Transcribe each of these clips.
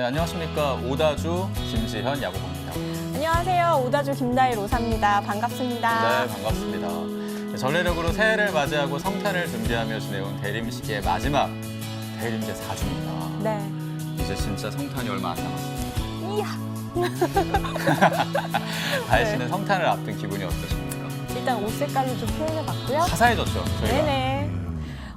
안녕하십니까. 오다주 김지현 야구부입니다. 안녕하세요. 오다주 김다희 로사입니다. 반갑습니다. 네, 반갑습니다. 전례력으로 새해를 맞이하고 성탄을 준비하며 지내온 대림시기의 마지막 대림제 4주입니다. 네. 이제 진짜 성탄이 얼마 안 남았습니다. 이야. 다혜 씨는 성탄을 앞둔 기분이 어떠십니까? 일단 옷 색깔로 좀 표현해봤고요. 화사해졌죠, 저희가. 네네.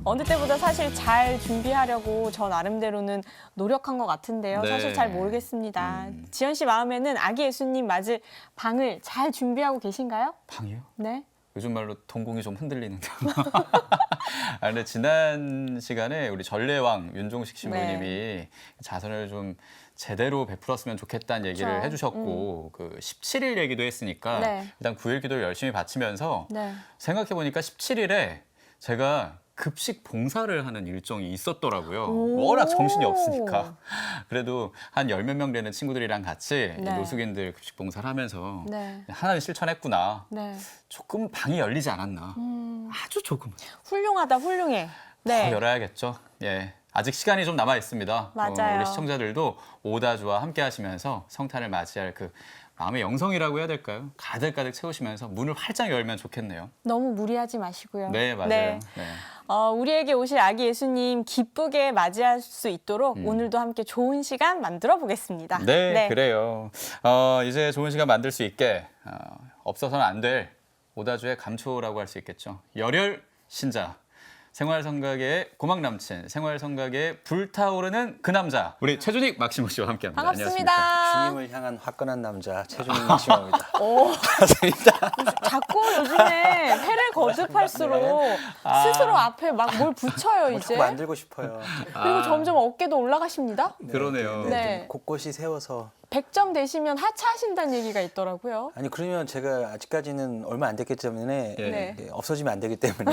어느 때보다 사실 잘 준비하려고 저 나름대로는 노력한 것 같은데요. 네. 사실 잘 모르겠습니다. 지현 씨 마음에는 아기 예수님 맞을 방을 잘 준비하고 계신가요? 방이요? 네. 요즘 말로 동공이 좀 흔들리는데. 근데 지난 시간에 우리 전례왕 윤종식 신부님이 자선을 좀 제대로 베풀었으면 좋겠다는 얘기를 그렇죠. 해주셨고 그 17일 얘기도 했으니까 네. 일단 9일 기도를 열심히 바치면서 네. 생각해보니까 17일에 제가 급식 봉사를 하는 일정이 있었더라고요. 오. 워낙 정신이 없으니까. 그래도 한 10몇 명 되는 친구들이랑 같이 네. 노숙인들 급식 봉사를 하면서 네. 하나는 실천했구나. 네. 조금 방이 열리지 않았나. 아주 조금. 훌륭하다, 훌륭해. 더 네. 열어야겠죠. 예. 아직 시간이 좀 남아 있습니다. 맞아요. 우리 시청자들도 오다주와 함께 하시면서 성탄을 맞이할 그 마음의 영성이라고 해야 될까요? 가득가득 채우시면서 문을 활짝 열면 좋겠네요. 너무 무리하지 마시고요. 네, 맞아요. 네. 네. 우리에게 오실 아기 예수님 기쁘게 맞이할 수 있도록 오늘도 함께 좋은 시간 만들어 보겠습니다. 네, 그래요. 이제 좋은 시간 만들 수 있게 없어서는 안 될 오다주의 감초라고 할 수 있겠죠. 열혈 신자. 생활성가계의 고막 남친, 생활성가계의 불타오르는 그 남자. 우리 최준익 막시모 씨와 함께합니다. 안녕하십니까? 반갑습니다. 주님을 향한 화끈한 남자 최준익 막시모입니다. 오, 반갑습니다. 자꾸 요즘에 패를 거듭할수록 스스로 앞에 막 뭘 붙여요, 뭐 이제. 자꾸 만들고 싶어요. 그리고 점점 어깨도 올라가십니다. 그러네요. 네. 좀 곳곳이 세워서 100점 되시면 하차하신다는 얘기가 있더라고요. 아니 그러면 제가 아직까지는 얼마 안 됐기 때문에 예. 네. 없어지면 안 되기 때문에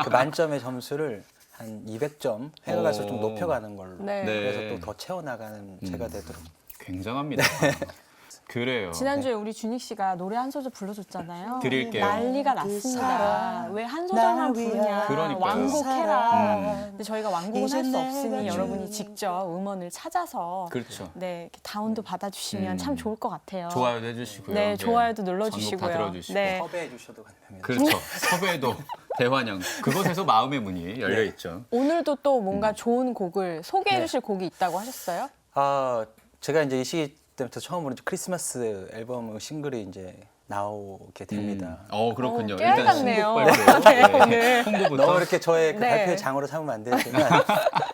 그 만점의 점수를 한 200점 해가 갈수록 좀 높여가는 걸로 네. 네. 그래서 또 더 채워나가는 제가 되도록 굉장합니다. 그래요. 지난주에 우리 준익 씨가 노래 한 소절 불러줬잖아요. 드릴게요. 난리가 났습니다. 왜 한 소절만 부르냐. 그러니까요. 완곡해라. 근데 저희가 완곡은 할 수 없으니 여러분이 직접 음원을 찾아서 그렇죠. 네, 이렇게 다운도 받아주시면 참 좋을 것 같아요. 좋아요도 해주시고요. 네, 좋아요도 전곡 다 눌러주시고요. 들어주시고. 네. 섭외해 주셔도 됩니다. 그렇죠. 섭외도 대환영. 그곳에서 마음의 문이 열려 있죠. 오늘도 또 뭔가 좋은 곡을 소개해 주실 곡이 있다고 하셨어요? 제가 이제 이 시기 때부터 처음으로 이제 크리스마스 앨범 싱글이 이제 나오게 됩니다. 그렇군요. 깨알 일단 같네요. 신곡 발표. 네, 오늘. 홍보부터. 너무 이렇게 저의 그 네. 발표의 장으로 삼으면 안 되지만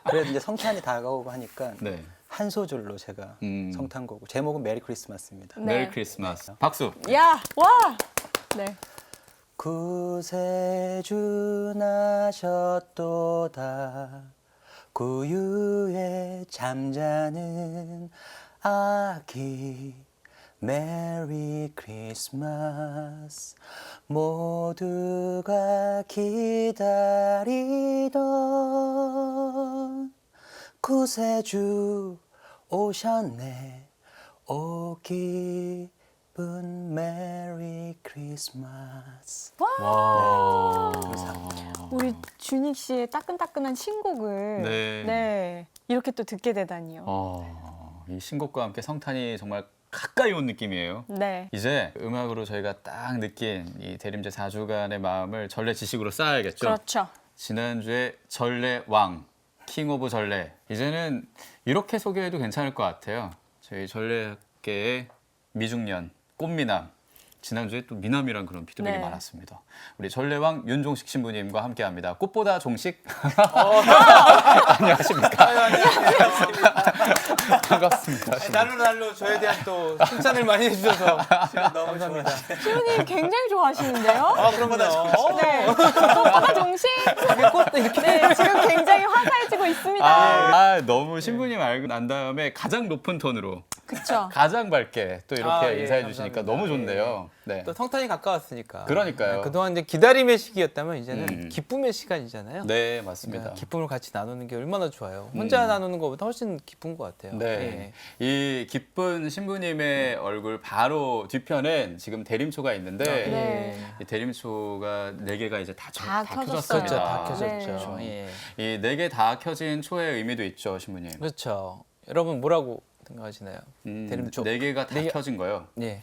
그래도 이제 성탄이 다가오고 하니까 네. 한 소절로 제가 성탄곡 제목은 메리 크리스마스입니다. 네. 메리 크리스마스. 박수. 야, 와! 네. 구세주 나셨도다 구유에 잠자는 아기 메리 크리스마스 모두가 기다리던 구세주 오셨네 오 기쁜 메리 크리스마스. 와. 우리 준익 씨의 따끈따끈한 신곡을 네. 이렇게 또 듣게 되다니요. 이 신곡과 함께 성탄이 정말 가까이 온 느낌이에요. 네. 이제 음악으로 저희가 딱 느낀 이 대림제 4주간의 마음을 전래 지식으로 쌓아야겠죠. 그렇죠. 지난주에 전래 왕, 킹 오브 전래. 이제는 이렇게 소개해도 괜찮을 것 같아요. 저희 전래계의 미중년, 꽃미남. 지난주에 또 미남이란 그런 피드백이 네. 많았습니다. 우리 전래왕 윤종식 신부님과 함께합니다. 꽃보다 종식. 안녕하십니까? 반갑습니다. 날로 날로 저에 대한 또 칭찬을 많이 해주셔서 너무 감사합니다. 시우님 굉장히 좋아하시는데요. 그럼요. 네. 꽃보다 종식. 꽃도 이렇게. 네, 지금 굉장히 화사해지고 있습니다. 너무 신부님 알고 난 다음에 가장 높은 톤으로 그렇죠. 가장 밝게 또 이렇게 예, 인사해 주시니까 감사합니다. 너무 좋네요. 네. 또 성탄이 가까웠으니까. 그러니까요. 그동안 이제 기다림의 시기였다면 이제는 기쁨의 시간이잖아요. 네, 맞습니다. 그러니까 기쁨을 같이 나누는 게 얼마나 좋아요. 혼자 나누는 것보다 훨씬 기쁜 것 같아요. 네. 이 기쁜 신부님의 얼굴 바로 뒤편엔 지금 대림초가 있는데 네. 이 대림초가 4개가 이제 다 다 켜졌어요. 켜졌습니다. 그렇죠. 다 네. 켜졌죠. 예. 이 4개 다 켜진 초의 의미도 있죠, 신부님. 그렇죠. 여러분 뭐라고 생각하시나요? 대림초. 네 개가 다 네 개- 켜진 거요. 예,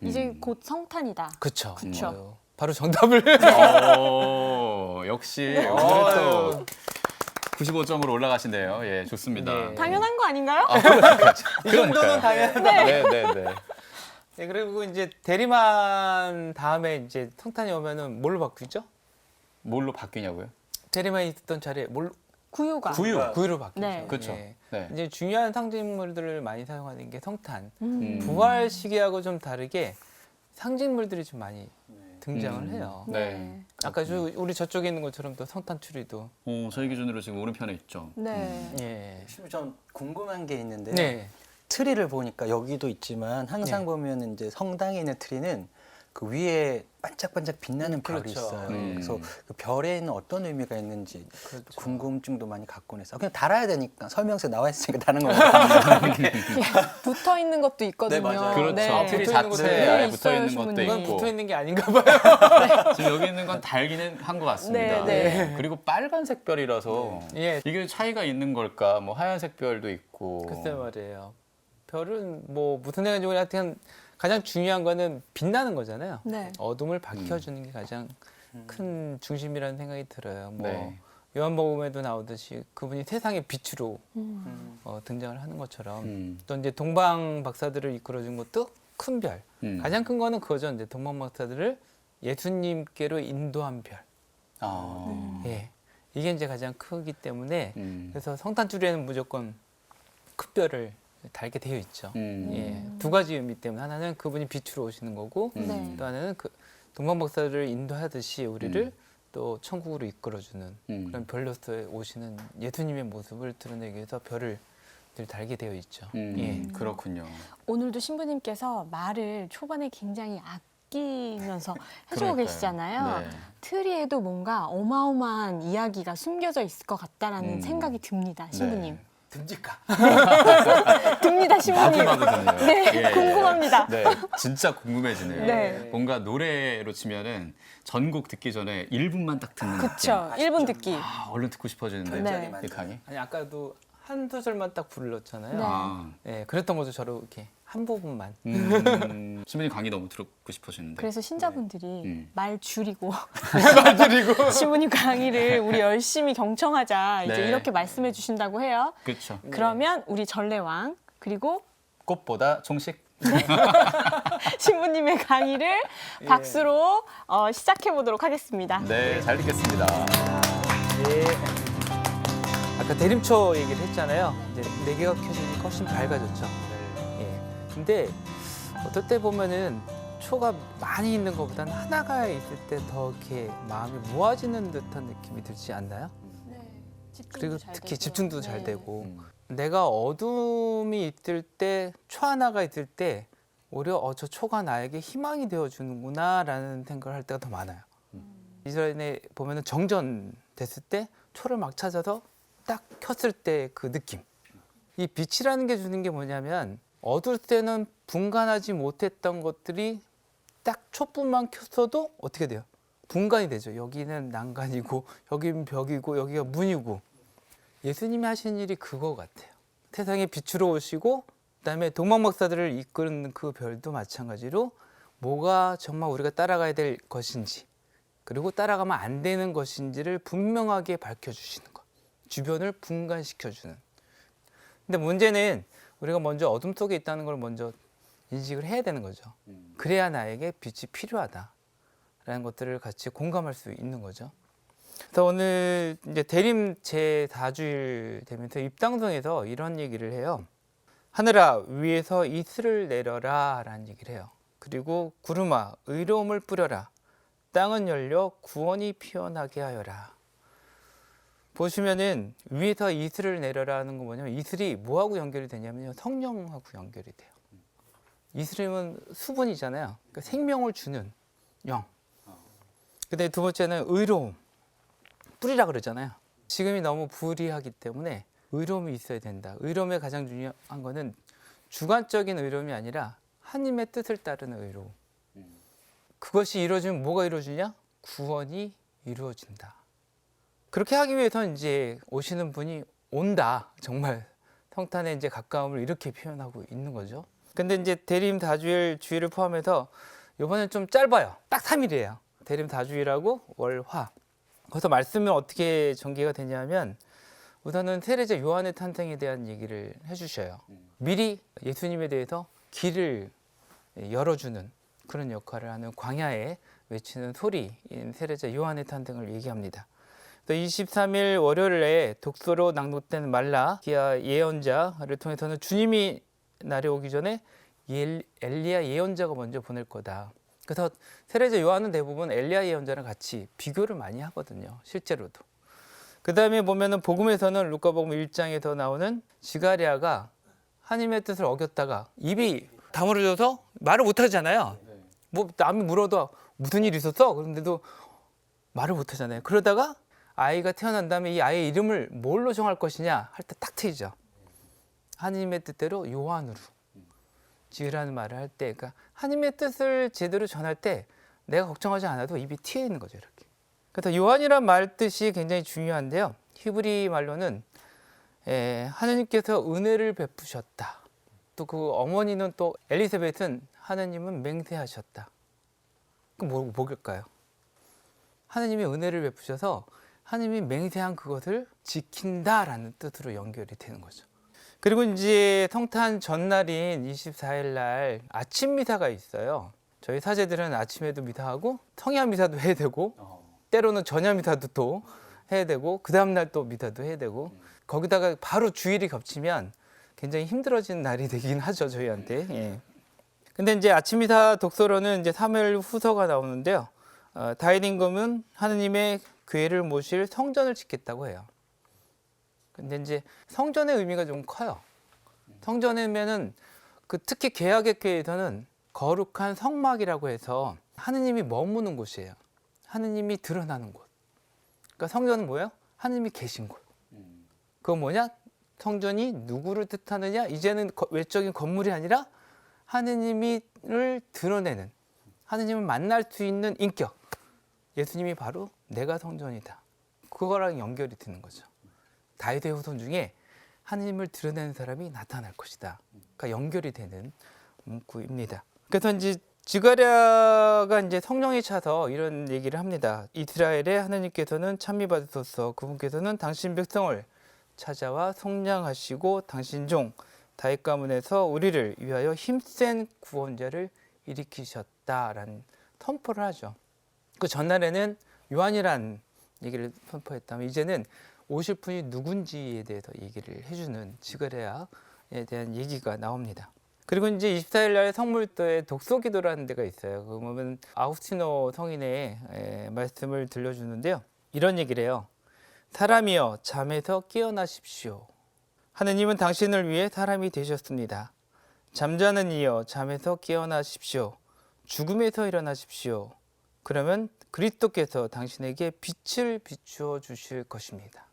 이제 곧 성탄이다. 그쵸. 그쵸. 바로 정답을. 역시 네. 오늘 또 95점으로 올라가신대요. 예, 좋습니다. 네. 당연한 거 아닌가요? 이 정도는 당연한. 네, 네, 네. 네, 그리고 이제 대리만 다음에 이제 성탄이 오면은 뭘로 바뀌죠? 뭘로 바뀌냐고요? 대리만이 있었던 자리에 뭘로? 구유가. 구유로 바뀌죠. 네. 그렇죠. 예. 네. 이제 중요한 상징물들을 많이 사용하는 게 성탄. 음. 부활 시기하고 좀 다르게 상징물들이 좀 많이 등장을 해요. 네. 아까 우리 저쪽에 있는 것처럼 또 성탄 추리도. 저희 기준으로 지금 오른편에 있죠. 네. 예. 좀 궁금한 게 있는데요. 네. 트리를 보니까 여기도 있지만 항상 네. 보면 이제 성당에 있는 트리는 그 위에 반짝반짝 빛나는 별이 그렇죠. 있어요. 음. 그래서 그 별에는 어떤 의미가 있는지 그렇죠. 궁금증도 많이 갖곤 했어요. 그냥 달아야 되니까 설명서에 나와 있으니까 다른 거 같아요. 붙어 있는 것도 있거든요. 네, 맞아요. 그렇죠. 네. 트리 붙어 있는 것도 자체에 있고. 아예 붙어 있어요, 있는 것도 신부님. 이건 있고. 붙어 있는 게 아닌가 봐요. 지금 여기 있는 건 달기는 한 것 같습니다. 네, 네. 그리고 빨간색 별이라서 예. 이게 차이가 있는 걸까? 뭐 하얀색 별도 있고. 글쎄 말이에요. 별은 뭐 무슨 생각인지 하여튼 가장 중요한 거는 빛나는 거잖아요. 네. 어둠을 밝혀주는 게 가장 큰 중심이라는 생각이 들어요. 뭐 네. 요한복음에도 나오듯이 그분이 세상의 빛으로 음. 등장을 하는 것처럼 음. 또 이제 동방 박사들을 이끌어준 것도 큰 별. 음. 가장 큰 거는 그거죠. 이제 동방 박사들을 예수님께로 인도한 별. 아. 예. 이게 이제 가장 크기 때문에 그래서 성탄주리에는 무조건 큰 별을 달게 되어 있죠. 예. 두 가지 의미 때문에 하나는 그분이 빛으로 오시는 거고 네. 또 하나는 그 동방 박사들을 인도하듯이 우리를 또 천국으로 이끌어주는 그런 별로서 오시는 예수님의 모습을 드러내기 위해서 별을 늘 달게 되어 있죠. 예. 그렇군요. 오늘도 신부님께서 말을 초반에 굉장히 아끼면서 해주고 그러니까요. 계시잖아요. 네. 트리에도 뭔가 어마어마한 이야기가 숨겨져 있을 것 같다라는 음. 생각이 듭니다, 신부님. 네. 듬직하. 듭니다, 나도 신부님. 나도 드네요. 네, 궁금합니다. 네, 진짜 궁금해지네요. 네. 뭔가 노래로 치면은 전곡 듣기 전에 1분만 딱 듣는 그쵸. 느낌. 1분 듣기. 아, 얼른 듣고 싶어지는데. 네. 이 강의. 아니 아까도 한 소절만 딱 불렀잖아요. 네. 아. 예, 그랬던 거죠. 저렇게 한 부분만. 신부님 강의 너무 듣고 싶어지는데. 그래서 신자분들이 말 줄이고 신부님 강의를 우리 열심히 경청하자 이제 네. 이렇게 말씀해 주신다고 해요. 그렇죠. 그러면 우리 전래왕 그리고 꽃보다 총식. 신부님의 강의를 박수로 시작해 보도록 하겠습니다. 네, 잘 듣겠습니다. 예. 아까 대림초 얘기를 했잖아요. 이제 네 개가 켜지니까 훨씬 밝아졌죠. 예. 근데 어떨 때 보면은 초가 많이 있는 것보다는 하나가 있을 때 더 이렇게 마음이 모아지는 듯한 느낌이 들지 않나요? 네, 그리고 특히 집중도 잘 되고 음. 내가 어둠이 있을 때 초 하나가 있을 때 오히려 저 초가 나에게 희망이 되어 주는구나라는 생각을 할 때가 더 많아요. 이전에 보면은 정전 됐을 때 초를 막 찾아서 딱 켰을 때 그 느낌. 이 빛이라는 게 주는 게 뭐냐면 어두울 때는 분간하지 못했던 것들이 딱 촛불만 켰어도 어떻게 돼요? 분간이 되죠. 여기는 난간이고 여기는 벽이고 여기가 문이고 예수님이 하신 일이 그거 같아요. 세상에 빛으로 오시고 그다음에 동방 박사들을 이끄는 그 별도 마찬가지로 뭐가 정말 우리가 따라가야 될 것인지 그리고 따라가면 안 되는 것인지를 분명하게 밝혀주시는 것. 주변을 분간시켜주는. 근데 문제는 우리가 먼저 어둠 속에 있다는 걸 먼저 인식을 해야 되는 거죠. 그래야 나에게 빛이 필요하다라는 것들을 같이 공감할 수 있는 거죠. 그래서 오늘 이제 대림 제4주일 되면서 입당성에서 이런 얘기를 해요. 하늘아 위에서 이슬을 내려라 라는 얘기를 해요. 그리고 구름아 의로움을 뿌려라. 땅은 열려 구원이 피어나게 하여라. 보시면은 위에서 이슬을 내려라는 거 뭐냐면 이슬이 뭐하고 연결이 되냐면요. 성령하고 연결이 돼요. 이슬은 수분이잖아요. 그러니까 생명을 주는 영. 근데 두 번째는 의로움. 뿌리라 그러잖아요. 지금이 너무 불이하기 때문에 의로움이 있어야 된다. 의로움의 가장 중요한 거는 주관적인 의로움이 아니라 하나님의 뜻을 따르는 의로움. 그것이 이루어지면 뭐가 이루어지냐? 구원이 이루어진다. 그렇게 하기 위해서 이제 오시는 분이 온다. 정말 성탄의 이제 가까움을 이렇게 표현하고 있는 거죠. 근데 이제 대림 다주일 주일을 포함해서 이번엔 좀 짧아요. 딱 3일이에요. 대림 다주일하고 월화. 그래서 말씀은 어떻게 전개가 되냐면 우선은 세례자 요한의 탄생에 대한 얘기를 해주셔요. 미리 예수님에 대해서 길을 열어주는 그런 역할을 하는 광야에 외치는 소리인 세례자 요한의 탄생을 얘기합니다. 또 23일 월요일에 독서로 낭독된 말라기야 예언자를 통해서는 주님이 날이 오기 전에 엘리야 예언자가 먼저 보낼 거다. 그래서 세례자 요한은 대부분 엘리야 예언자랑 같이 비교를 많이 하거든요. 실제로도. 그 다음에 보면은 복음에서는 루카복음 1장에서 나오는 지가랴가 하나님의 뜻을 어겼다가 입이 다물어져서 말을 못 하잖아요. 뭐 남이 물어도 무슨 일 있었어? 그런데도 말을 못 하잖아요. 그러다가 아이가 태어난 다음에 이 아이의 이름을 뭘로 정할 것이냐 할 때 딱 트이죠. 하나님의 뜻대로 요한으로 지으라는 말을 할 때, 그러니까 하나님의 뜻을 제대로 전할 때 내가 걱정하지 않아도 입이 튀어 있는 거죠, 이렇게. 그래서 요한이란 말 뜻이 굉장히 중요한데요. 히브리 말로는 하나님께서 은혜를 베푸셨다. 또 그 어머니는 또 엘리사벳은 하나님은 맹세하셨다. 그럼 뭐일까요? 하나님이 은혜를 베푸셔서 하나님이 맹세한 그것을 지킨다라는 뜻으로 연결이 되는 거죠. 그리고 이제 성탄 전날인 24일 날 아침 미사가 있어요. 저희 사제들은 아침에도 미사하고 성야 미사도 해야 되고 때로는 저녁 미사도 또 해야 되고 그 다음날 또 미사도 해야 되고 거기다가 바로 주일이 겹치면 굉장히 힘들어지는 날이 되긴 하죠, 저희한테. 예. 근데 이제 아침 미사 독서로는 이제 사무엘 후서가 나오는데요. 다윗 임금은 하느님의 교회를 모실 성전을 짓겠다고 해요. 근데 이제 성전의 의미가 좀 커요. 성전이면은 그 특히 개혁의 교회에서는 거룩한 성막이라고 해서 하느님이 머무는 곳이에요. 하느님이 드러나는 곳. 그러니까 성전은 뭐예요? 하느님이 계신 곳. 그건 뭐냐? 성전이 누구를 뜻하느냐? 이제는 외적인 건물이 아니라 하느님을 드러내는, 하느님을 만날 수 있는 인격. 예수님이 바로 내가 성전이다. 그거랑 연결이 되는 거죠. 다윗의 후손 중에 하느님을 드러내는 사람이 나타날 것이다. 그러니까 연결이 되는 문구입니다. 그래서 이제 지가랴가 이제 성령이 차서 이런 얘기를 합니다. 이스라엘의 하느님께서는 찬미받으소서. 그분께서는 당신 백성을 찾아와 속량하시고 당신 종 다윗 가문에서 우리를 위하여 힘센 구원자를 일으키셨다라는 선포를 하죠. 그 전날에는 요한이란 얘기를 선포했다면 이제는 오실 분이 누군지에 대해서 얘기를 해주는 지가랴에 대한 얘기가 나옵니다. 그리고 이제 24일 날 성물도에 독서기도라는 데가 있어요. 그 보면 아우스티노 성인의 말씀을 들려주는데요. 이런 얘기를 해요. 사람이여 잠에서 깨어나십시오. 하느님은 당신을 위해 사람이 되셨습니다. 잠자는 이여 잠에서 깨어나십시오. 죽음에서 일어나십시오. 그러면 그리스도께서 당신에게 빛을 비추어 주실 것입니다.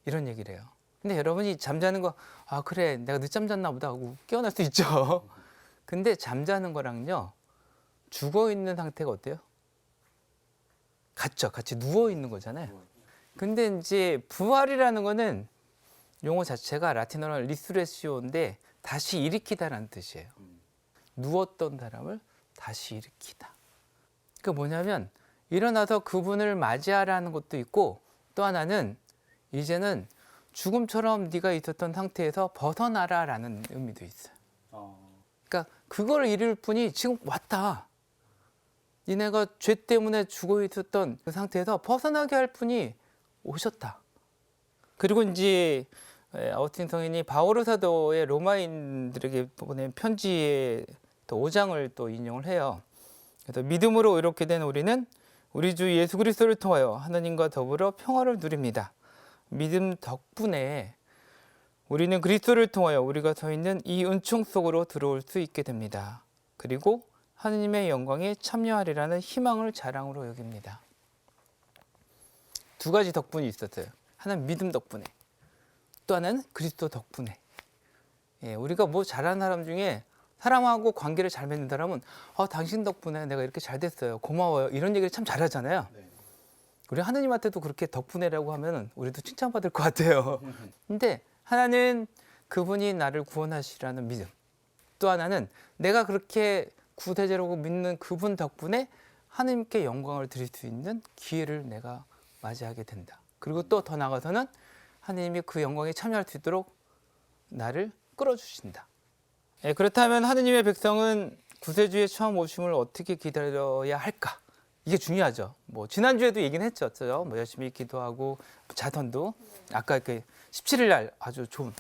이런 얘기를 해요. 근데 여러분이 잠자는 거, 아 그래 내가 늦잠 잤나 보다 하고 깨어날 수 있죠. 근데 잠자는 거랑요 죽어 있는 상태가 어때요? 같죠. 같이 누워 있는 거잖아요. 근데 이제 부활이라는 거는 용어 자체가 라틴어로 리수레시오인데 다시 일으키다라는 뜻이에요. 누웠던 사람을 다시 일으키다. 그 뭐냐면 일어나서 그분을 맞이하라는 것도 있고 또 하나는 이제는 죽음처럼 네가 있었던 상태에서 벗어나라라는 의미도 있어요. 그러니까 그걸 이룰 분이 지금 왔다. 니네가 죄 때문에 죽어 있었던 그 상태에서 벗어나게 할 분이 오셨다. 그리고 이제 아우스틴 성인이 바오로 사도의 로마인들에게 보낸 편지의 또 5장을 또 인용을 해요. 그래서 믿음으로 이렇게 된 우리는 우리 주 예수 그리스도를 통하여 하나님과 더불어 평화를 누립니다. 믿음 덕분에 우리는 그리스도를 통하여 우리가 서 있는 이 은총 속으로 들어올 수 있게 됩니다. 그리고 하느님의 영광에 참여하리라는 희망을 자랑으로 여깁니다. 두 가지 덕분이 있었어요. 하나는 믿음 덕분에, 또 하나는 그리스도 덕분에. 우리가 뭐 잘하는 사람 중에 사람하고 관계를 잘 맺는 사람은 당신 덕분에 내가 이렇게 잘 됐어요. 고마워요. 이런 얘기를 참 잘하잖아요. 우리 하느님한테도 그렇게 덕분에라고 하면 우리도 칭찬받을 것 같아요. 근데 하나는 그분이 나를 구원하시라는 믿음. 또 하나는 내가 그렇게 구세주라고 믿는 그분 덕분에 하나님께 영광을 드릴 수 있는 기회를 내가 맞이하게 된다. 그리고 또 더 나아가서는 하나님이 그 영광에 참여할 수 있도록 나를 끌어주신다. 예, 그렇다면 하느님의 백성은 구세주의 처음 오심을 어떻게 기다려야 할까? 이게 중요하죠. 뭐 지난주에도 얘기는 했죠. 뭐 열심히 기도하고 자선도 아까 그 17일 날 아주 좋은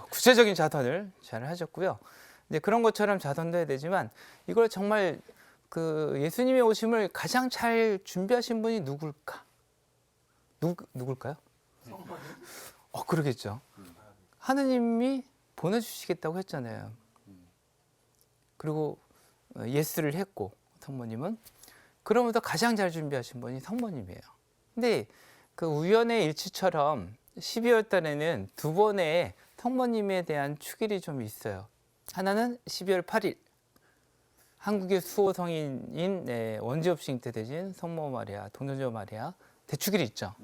구체적인 자선을 잘 하셨고요. 이제 그런 것처럼 자선도 해야 되지만 이걸 정말 그 예수님의 오심을 가장 잘 준비하신 분이 누굴까? 누굴까요? 그러겠죠. 하느님이 보내주시겠다고 했잖아요. 그리고 예스를 했고 성모님은 그러면서 가장 잘 준비하신 분이 성모님이에요. 근데 그 우연의 일치처럼 12월 달에는 두 번의 성모님에 대한 축일이 좀 있어요. 하나는 12월 8일 한국의 수호 성인인 원지엽 때 되신 성모 마리아, 동정녀 마리아 대축일이 있죠.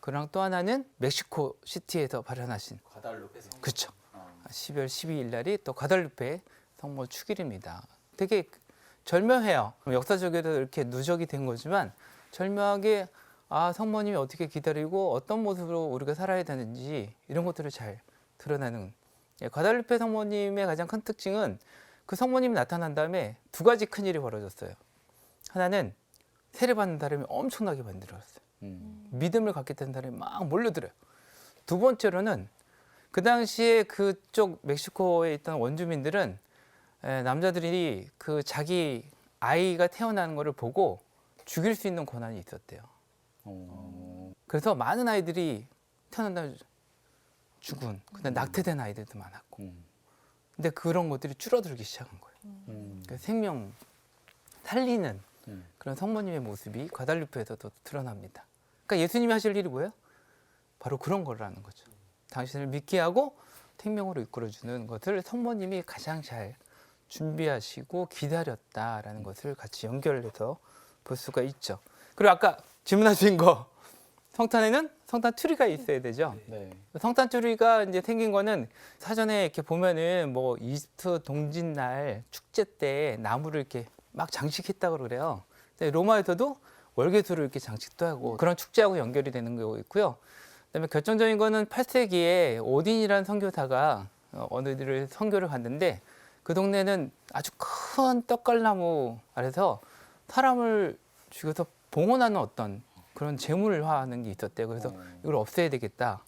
그랑 또 하나는 멕시코 시티에서 발현하신 과달루페 성모. 그렇죠. 12월 12일 날이 또 과달루페 성모 축일입니다. 되게 절묘해요. 역사적으로 이렇게 누적이 된 거지만 절묘하게 성모님이 어떻게 기다리고 어떤 모습으로 우리가 살아야 되는지 이런 것들을 잘 드러내는 과달루페 성모님의 가장 큰 특징은 그 성모님이 나타난 다음에 두 가지 큰 일이 벌어졌어요. 하나는 세례받는 사람이 엄청나게 만들어졌어요. 믿음을 갖게 된 사람이 막 몰려들어요. 두 번째로는 그 당시에 그쪽 멕시코에 있던 원주민들은 남자들이 그 자기 아이가 태어나는 것을 보고 죽일 수 있는 권한이 있었대요. 그래서 많은 아이들이 태어난 다음에 죽은, 근데 낙태된 아이들도 많았고. 근데 그런 것들이 줄어들기 시작한 거예요. 그러니까 생명 살리는 그런 성모님의 모습이 과달루페에서도 드러납니다. 그러니까 예수님이 하실 일이 뭐예요? 바로 그런 거라는 거죠. 당신을 믿게 하고 생명으로 이끌어주는 것을 성모님이 가장 잘 준비하시고 기다렸다라는 것을 같이 연결해서 볼 수가 있죠. 그리고 아까 질문하신 거 성탄에는 성탄 트리가 있어야 되죠. 네. 성탄 트리가 이제 생긴 거는 사전에 이렇게 보면은 뭐 이스터 동짓날 축제 때 나무를 이렇게 막 장식했다고 그래요. 근데 로마에서도 월계수를 이렇게 장식도 하고 그런 축제하고 연결이 되는 거 있고요. 그다음에 결정적인 거는 8세기에 오딘이라는 선교사가 어느 데를 선교를 갔는데 그 동네는 아주 큰 떡갈나무 아래서 사람을 죽여서 봉헌하는 어떤 그런 제물화하는 게 있었대요. 그래서 이걸 없애야 되겠다.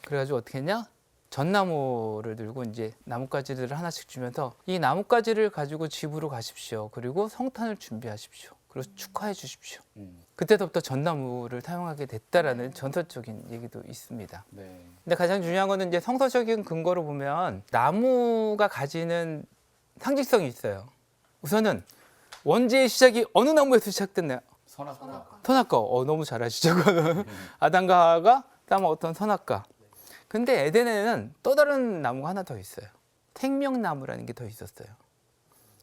그래가지고 어떻게 했냐? 전나무를 들고 이제 나뭇가지들을 하나씩 주면서 이 나뭇가지를 가지고 집으로 가십시오. 그리고 성탄을 준비하십시오. 그리고 축하해 주십시오. 그때부터 전나무를 사용하게 됐다라는 전설적인 얘기도 있습니다. 네. 근데 가장 중요한 거는 이제 성서적인 근거로 보면 나무가 가지는 상징성이 있어요. 우선은 원죄의 시작이 어느 나무에서 시작됐나요? 선악과. 선악과. 너무 잘 아시죠? 아담과 하와가 따먹었던 선악과. 근데 에덴에는 또 다른 나무가 하나 더 있어요. 생명나무라는 게 더 있었어요.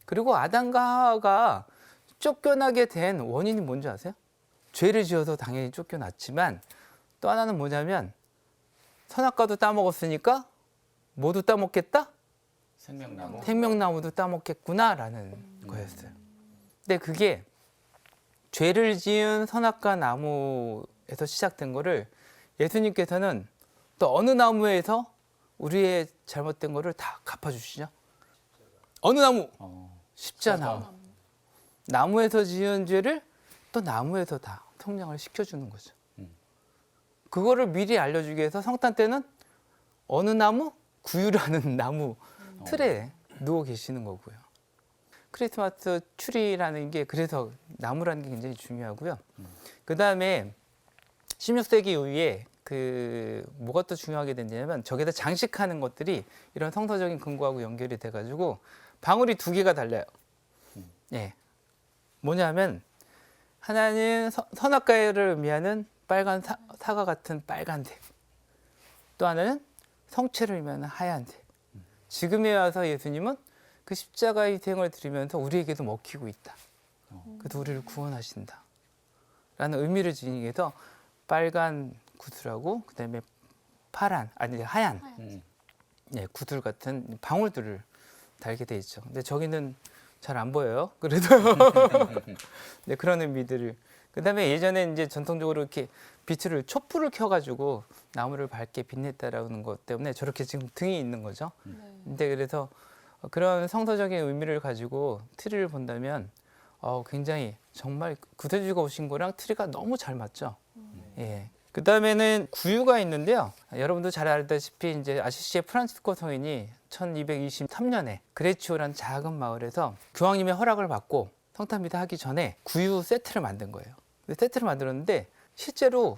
그리고 아담과 하와가 쫓겨나게 된 원인이 뭔지 아세요? 죄를 지어서 당연히 쫓겨났지만 또 하나는 뭐냐면 선악과도 따먹었으니까 모두 따먹겠다? 생명나무. 생명나무도 따먹겠구나라는 거였어요. 근데 그게 죄를 지은 선악과 나무에서 시작된 거를 예수님께서는 또 어느 나무에서 우리의 잘못된 거를 다 갚아주시죠? 어느 나무? 십자나무. 나무에서 지은 죄를 또 나무에서 다 성량을 시켜주는 거죠. 그거를 미리 알려주기 위해서 성탄 때는 어느 나무? 구유라는 나무 틀에 누워 계시는 거고요. 크리스마스 추리라는 게 그래서 나무라는 게 굉장히 중요하고요. 그 다음에 16세기 이후에 뭐가 또 중요하게 됐냐면 저기다 장식하는 것들이 이런 성서적인 근거하고 연결이 돼가지고 방울이 두 개가 달라요. 예. 뭐냐면 하나는 선악과를 의미하는 빨간 사과 같은 빨간색. 또 하나는 성체를 의미하는 하얀색. 지금에 와서 예수님은 그 십자가의 희생을 드리면서 우리에게도 먹히고 있다. 그래서 우리를 구원하신다. 라는 의미를 지니기 위해서 빨간 구슬하고 그다음에 하얀 예, 구슬 같은 방울들을 달게 돼 있죠. 근데 저기는 잘 안 보여요. 그래도 네, 그런 의미들을. 그다음에 예전에 이제 전통적으로 이렇게 빛을 촛불을 켜가지고 나무를 밝게 빛냈다라는 것 때문에 저렇게 지금 등이 있는 거죠. 근데 그래서 그런 성서적인 의미를 가지고 트리를 본다면 굉장히 정말 구세주가 오신 거랑 트리가 너무 잘 맞죠. 예. 그 다음에는 구유가 있는데요. 여러분도 잘 알다시피 이제 아시시의 프란치스코 성인이 1223년에 그레치오라는 작은 마을에서 교황님의 허락을 받고 성탄미사 하기 전에 구유 세트를 만든 거예요. 근데 세트를 만들었는데 실제로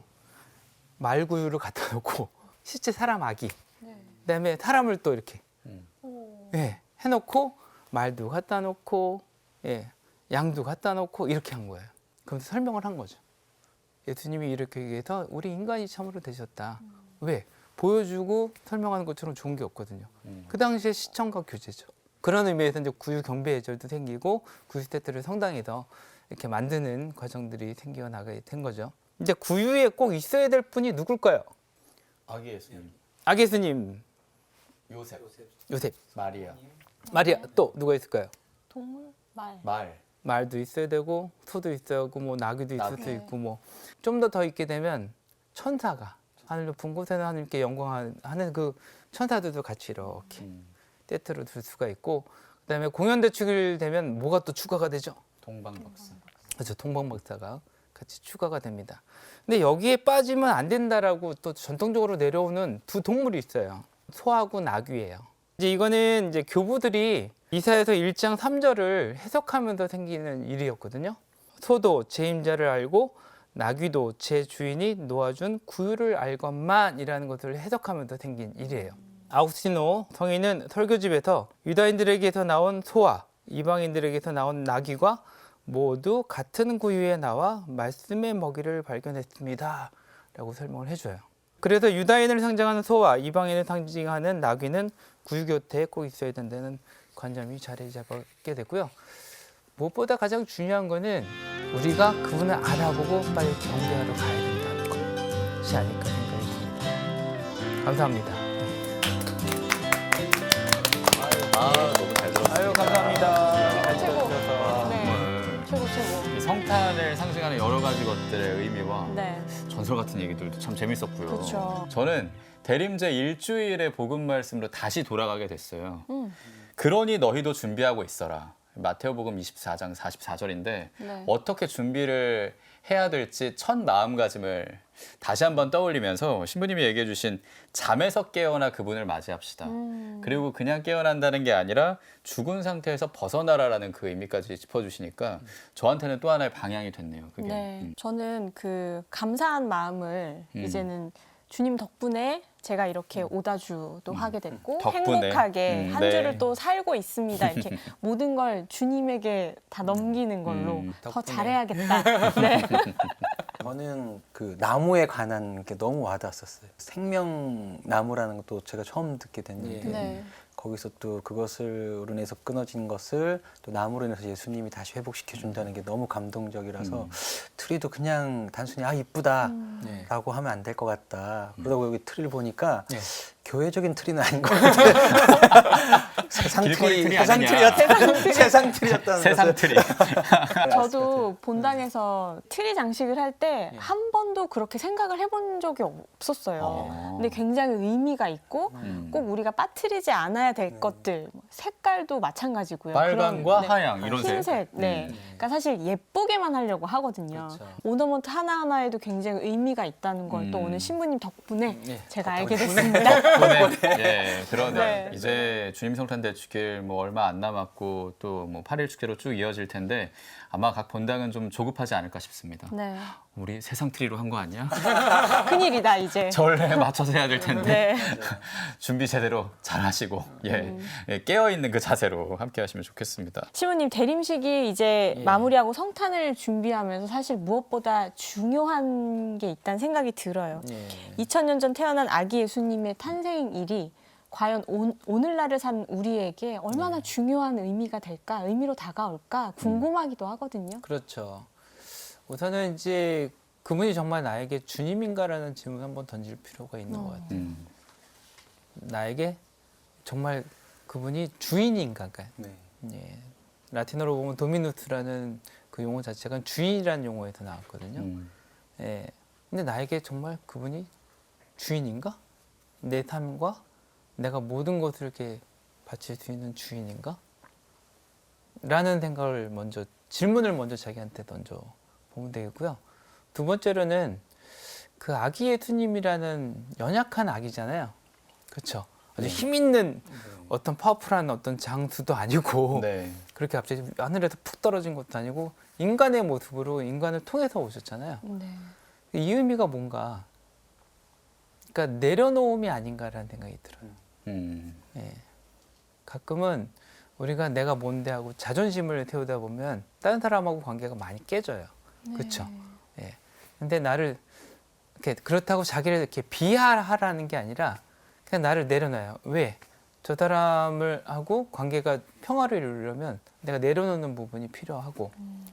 말구유를 갖다 놓고 실제 사람 아기, 그다음에 사람을 또 이렇게 예, 해놓고 말도 갖다 놓고 예, 양도 갖다 놓고 이렇게 한 거예요. 그러면서 설명을 한 거죠. 예수님이 이렇게 얘기해서 우리 인간이 참으로 되셨다. 왜? 보여주고 설명하는 것처럼 좋은 게 없거든요. 그 당시에 시청과 교제죠. 그런 의미에서 이제 구유 경배예절도 생기고 구유 세트를 성당에서 이렇게 만드는 과정들이 생겨 나가게 된 거죠. 이제 구유에 꼭 있어야 될 분이 누굴까요? 아기 예수님, 아기 예수님, 요셉, 마리아, 마리아, 또 누가 있을까요? 동물 말. 말. 말도 있어야 되고 소도 있어야 하고 뭐 나귀도 있을 수 있고 뭐 좀 더 있게 되면 천사가 하늘 높은 곳에는 하나님께 영광하는 그 천사들도 같이 이렇게 세트로 둘 수가 있고 그다음에 공연 대축일 되면 뭐가 또 추가가 되죠? 동방박사. 그렇죠. 동방박사가 같이 추가가 됩니다. 근데 여기에 빠지면 안 된다라고 또 전통적으로 내려오는 두 동물이 있어요. 소하고 나귀예요. 이제 이거는 이제 교부들이 이사야서 1장 3절을 해석하면서 생기는 일이었거든요. 소도 제 임자를 알고 나귀도 제 주인이 놓아준 구유를 알건만이라는 것을 해석하면서 생긴 일이에요. 아우구스티노 성인은 설교집에서 유다인들에게서 나온 소와 이방인들에게서 나온 나귀가 모두 같은 구유에 나와 말씀의 먹이를 발견했습니다. 라고 설명을 해줘요. 그래서 유다인을 상징하는 소와 이방인을 상징하는 나귀는 구유 곁에 꼭 있어야 된다는 관점이 자리 잡게 되고요. 무엇보다 가장 중요한 거는 우리가 그분을 알아보고 빨리 경배하러 가야 된다는 것이 아닐까 생각이 듭니다. 감사합니다. 너무 잘 들었어요. 아유 감사합니다. 잘 최고. 들어주셔서. 네. 최고. 이 성탄을 상징하는 여러 가지 것들의 의미와 네. 전설 같은 얘기들도 참 재밌었고요. 그쵸. 저는 대림제 일주일의 복음 말씀으로 다시 돌아가게 됐어요. 음. 그러니 너희도 준비하고 있어라. 마태오복음 24장 44절인데 네. 어떻게 준비를 해야 될지 첫 마음가짐을 다시 한번 떠올리면서 신부님이 얘기해 주신 잠에서 깨어나 그분을 맞이합시다. 그리고 그냥 깨어난다는 게 아니라 죽은 상태에서 벗어나라라는 그 의미까지 짚어주시니까 저한테는 또 하나의 방향이 됐네요. 그게. 네. 저는 그 감사한 마음을 이제는 주님 덕분에 제가 이렇게 오다주도 하게 됐고 덕분에. 행복하게 한 네. 주를 또 살고 있습니다. 이렇게 모든 걸 주님에게 다 넘기는 걸로 더 덕분에. 잘해야겠다. 네. 저는 그 나무에 관한 게 너무 와닿았었어요. 생명나무라는 것도 제가 처음 듣게 됐는데 네. 거기서 또 그것으로 인해서 끊어진 것을 또 나무로 인해서 예수님이 다시 회복시켜 준다는 게 너무 감동적이라서 트리도 그냥 단순히 아 이쁘다 네. 라고 하면 안 될 것 같다. 그러고 여기 트리를 보니까 네. 교회적인 트리는 아닌 것 같아요. 세상 길거리 트리 세상 아니냐. 트리였다는 세상 트리였다는 세상 것을 트리. 저도 본당에서 트리 장식을 할 때 한 번도 그렇게 생각을 해본 적이 없었어요. 근데 굉장히 의미가 있고 꼭 우리가 빠뜨리지 않아야 될 것들, 뭐 색깔도 마찬가지고요. 빨강과 그런, 하양 이런 색. 흰색, 네. 그러니까 사실 예쁘게만 하려고 하거든요. 그렇죠. 오너먼트 하나하나에도 굉장히 의미가 있다는 걸 또 오늘 신부님 덕분에 네. 제가 알게 됐습니다. 덕분에. 예, 그러네. 네. 이제 주님 성탄 대축일 뭐 얼마 안 남았고 또 뭐 8일 축제로 쭉 이어질 텐데 아마 각 본당은 좀 조급하지 않을까 싶습니다. 네. 우리 세상 트리로 한 거 아니야? 큰일이다 이제. 절에 맞춰서 해야 될 텐데 네. 준비 제대로 잘 하시고 예, 깨어 있는 그 자세로 함께 하시면 좋겠습니다. 시부님 대림식이 이제 마무리하고 성탄을 준비하면서 사실 무엇보다 중요한 게 있다는 생각이 들어요. 2000년 전 태어난 아기 예수님의 탄생일이 과연 오늘날을 산 우리에게 얼마나 중요한 의미가 될까, 의미로 다가올까 궁금하기도 하거든요. 그렇죠. 우선은 이제 그분이 정말 나에게 주님인가라는 질문 한번 던질 필요가 있는 것 같아요. 나에게 정말 그분이 주인인가요? 네. 예. 라틴어로 보면 도미누스라는 그 용어 자체가 주인이라는 용어에서 나왔거든요. 예. 근데 나에게 정말 그분이 주인인가? 내 삶과 내가 모든 것을 이렇게 바칠 수 있는 주인인가? 라는 생각을 먼저 질문을 먼저 자기한테 던져 보면 되겠고요. 두 번째로는 그 아기 예수님이라는 연약한 아기잖아요. 그렇죠? 아주 힘 있는 어떤 파워풀한 어떤 장수도 아니고 네. 그렇게 갑자기 하늘에서 푹 떨어진 것도 아니고 인간의 모습으로 인간을 통해서 오셨잖아요. 네. 이 의미가 뭔가 그러니까 내려놓음이 아닌가라는 생각이 들어요. 예. 가끔은 우리가 내가 뭔데 하고 자존심을 태우다 보면 다른 사람하고 관계가 많이 깨져요. 그렇죠? 예. 근데 나를 이렇게 그렇다고 자기를 이렇게 비하하라는 게 아니라 그냥 나를 내려놔요. 왜? 저 사람을 하고 관계가 평화를 이루려면 내가 내려놓는 부분이 필요하고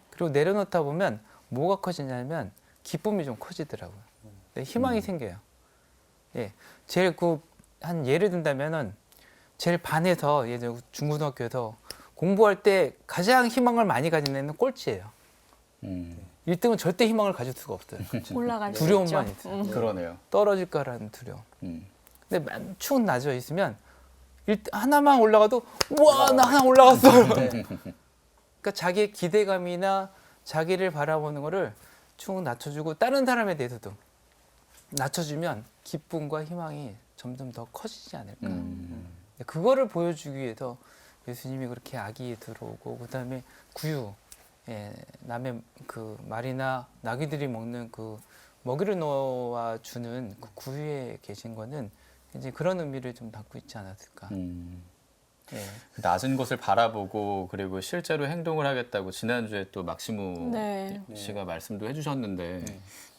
그리고 내려놓다 보면 뭐가 커지냐면 기쁨이 좀 커지더라고요. 네, 희망이 생겨요. 예, 제일 한 예를 든다면은 제일 반에서 예전 중고등학교에서 공부할 때 가장 희망을 많이 가진 애는 꼴찌예요. 1등은 절대 희망을 가질 수가 없어요. 올라갈 수 두려움만 있죠. 있어요. 그러네요. 떨어질까라는 두려움. 근데 축 낮아 있으면 하나만 올라가도 우와 나 하나 올라갔어. 그러니까 자기의 기대감이나 자기를 바라보는 거를 축 낮춰주고 다른 사람에 대해서도 낮춰주면 기쁨과 희망이 점점 더 커지지 않을까. 그거를 보여주기 위해서 예수님이 그렇게 아기에 들어오고 그다음에 구유, 예, 남의 그 말이나 나귀들이 먹는 그 먹이를 놓아 주는 그 구유에 계신 거는 이제 그런 의미를 좀 담고 있지 않았을까. 예. 낮은 곳을 바라보고 그리고 실제로 행동을 하겠다고 지난주에 또 막시무 네. 씨가 말씀도 해주셨는데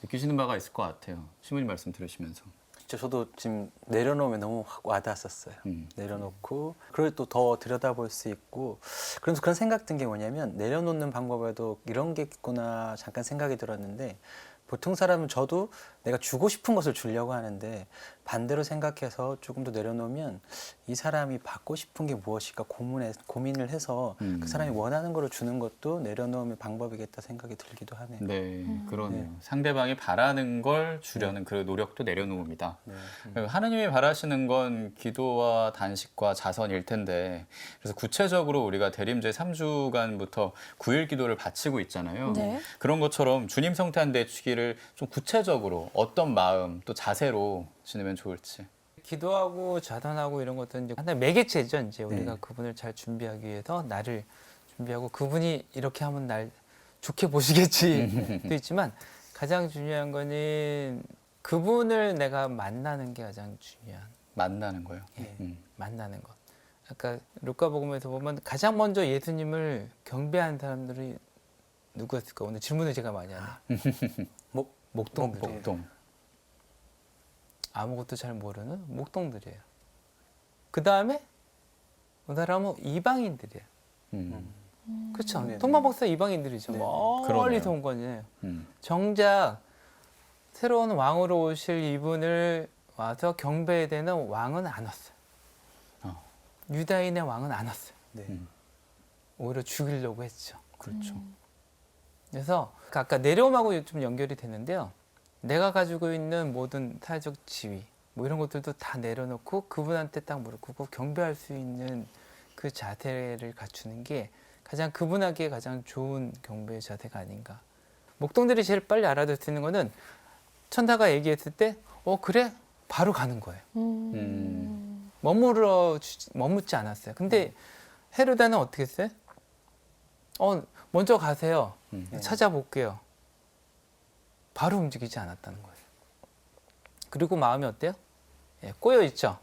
느끼시는 바가 있을 것 같아요. 시모님 말씀 들으시면서. 진짜 저도 지금 내려놓으면 너무 확 와닿았었어요. 내려놓고 그걸 또 더 들여다볼 수 있고 그러면서 그런 생각 든 게 뭐냐면 내려놓는 방법에도 이런 게 있구나 잠깐 생각이 들었는데 보통 사람은 저도 내가 주고 싶은 것을 주려고 하는데 반대로 생각해서 조금 더 내려놓으면 이 사람이 받고 싶은 게 무엇일까 고민을 해서 그 사람이 원하는 거를 주는 것도 내려놓음의 방법이겠다 생각이 들기도 하네요. 네, 그러네요. 상대방이 바라는 걸 주려는 그 노력도 내려놓음이다. 하느님이 바라시는 건 기도와 단식과 자선일 텐데 그래서 구체적으로 우리가 대림제 3주간부터 9일 기도를 바치고 있잖아요. 네. 그런 것처럼 주님 성탄 대축일을 좀 구체적으로 어떤 마음 또 자세로 지내면 좋을지. 기도하고 자선하고 이런 것들은 이제 하나의 매개체죠. 이제 우리가 그분을 잘 준비하기 위해서 나를 준비하고 그분이 이렇게 하면 날 좋게 보시겠지도 있지만 가장 중요한 거는 그분을 내가 만나는 게 가장 중요한. 만나는 거요. 만나는 것. 아까 루카복음에서 보면 가장 먼저 예수님을 경배한 사람들이 누구였을까? 오늘 질문을 제가 많이 하네. 목동들이에요. 목동. 아무것도 잘 모르는 목동들이에요. 그 다음에 그 사람은 이방인들이에요. 그렇죠. 네네. 통마 박사 이방인들이죠. 네네. 멀리서 온 거지. 음. 정작 새로운 왕으로 오실 이분을 와서 경배해야 되는 왕은 안 왔어요. 유다인의 왕은 안 왔어요. 네. 오히려 죽이려고 했죠. 그렇죠. 그래서 아까 내려옴하고 좀 연결이 되는데요. 내가 가지고 있는 모든 사회적 지위 뭐 이런 것들도 다 내려놓고 그분한테 딱 무릎 꿇고 경배할 수 있는 그 자세를 갖추는 게 가장 그분에게 가장 좋은 경배의 자세가 아닌가. 목동들이 제일 빨리 알아들 수 있는 거는 천사가 얘기했을 때 그래? 바로 가는 거예요. 머묻지 않았어요. 근데 헤로다는 어떻게 했어요? 먼저 가세요. 찾아볼게요. 바로 움직이지 않았다는 거예요. 그리고 마음이 어때요? 예, 꼬여 있죠.